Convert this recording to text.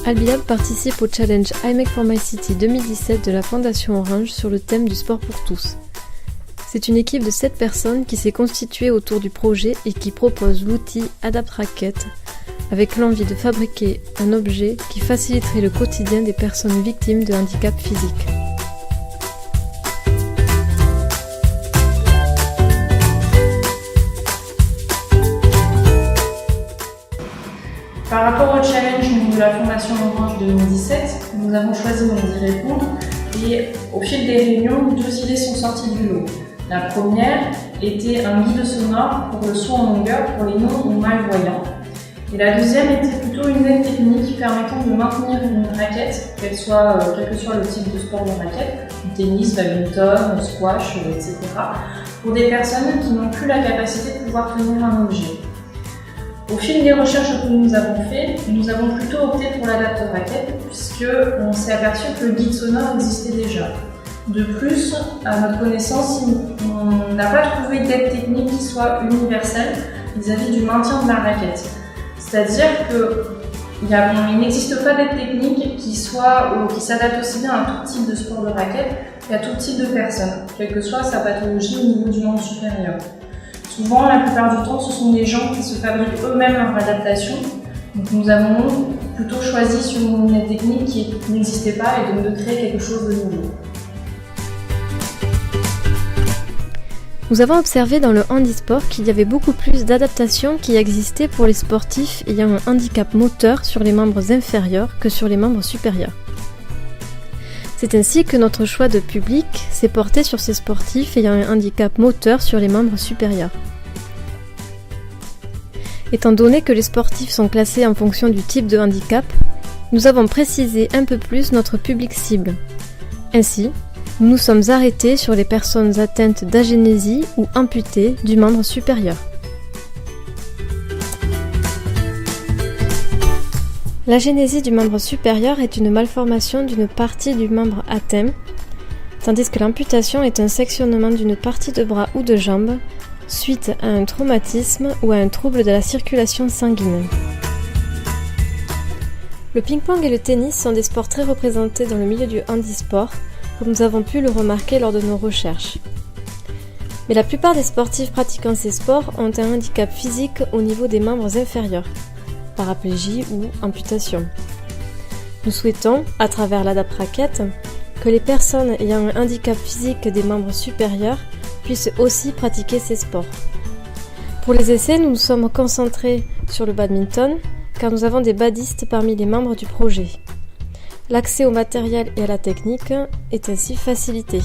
Albilab participe au challenge I Make for My City 2017 de la Fondation Orange sur le thème du sport pour tous. C'est une équipe de 7 personnes qui s'est constituée autour du projet et qui propose l'outil Adapt Racket avec l'envie de fabriquer un objet qui faciliterait le quotidien des personnes victimes de handicap physique. Par rapport au challenge de la Fondation Orange 2017, nous avons choisi d'y répondre et au fil des réunions, 2 idées sont sorties du lot. La première était un guide sonore pour le saut en longueur pour les non ou malvoyants. Et la deuxième était plutôt une aide technique permettant de maintenir une raquette, quel que soit le type de sport de raquette, tennis, badminton, squash, etc., pour des personnes qui n'ont plus la capacité de pouvoir tenir un objet. Au fil des recherches que nous avons faites, nous avons plutôt opté pour l'Adapt Racket puisqu'on s'est aperçu que le guide sonore existait déjà. De plus, à notre connaissance, on n'a pas trouvé d'aide technique qui soit universelle vis-à-vis du maintien de la raquette. C'est-à-dire qu'il n'existe pas d'aide technique qui s'adapte aussi bien à tout type de sport de raquette qu'à tout type de personne, quelle que soit sa pathologie au niveau du membre supérieur. Souvent, la plupart du temps, ce sont des gens qui se fabriquent eux-mêmes leur adaptation. Donc nous avons plutôt choisi sur une aide technique qui n'existait pas et donc de créer quelque chose de nouveau. Nous avons observé dans le handisport qu'il y avait beaucoup plus d'adaptations qui existaient pour les sportifs ayant un handicap moteur sur les membres inférieurs que sur les membres supérieurs. C'est ainsi que notre choix de public s'est porté sur ces sportifs ayant un handicap moteur sur les membres supérieurs. Étant donné que les sportifs sont classés en fonction du type de handicap, nous avons précisé un peu plus notre public cible. Ainsi, nous nous sommes arrêtés sur les personnes atteintes d'agénésie ou amputées du membre supérieur. L'agénésie du membre supérieur est une malformation d'une partie du membre atteint, tandis que l'amputation est un sectionnement d'une partie de bras ou de jambe suite à un traumatisme ou à un trouble de la circulation sanguine. Le ping-pong et le tennis sont des sports très représentés dans le milieu du handisport, comme nous avons pu le remarquer lors de nos recherches. Mais la plupart des sportifs pratiquant ces sports ont un handicap physique au niveau des membres inférieurs, paraplégie ou amputation. Nous souhaitons, à travers l'Adapt Racket, que les personnes ayant un handicap physique des membres supérieurs puissent aussi pratiquer ces sports. Pour les essais, nous nous sommes concentrés sur le badminton, car nous avons des badistes parmi les membres du projet. L'accès au matériel et à la technique est ainsi facilité.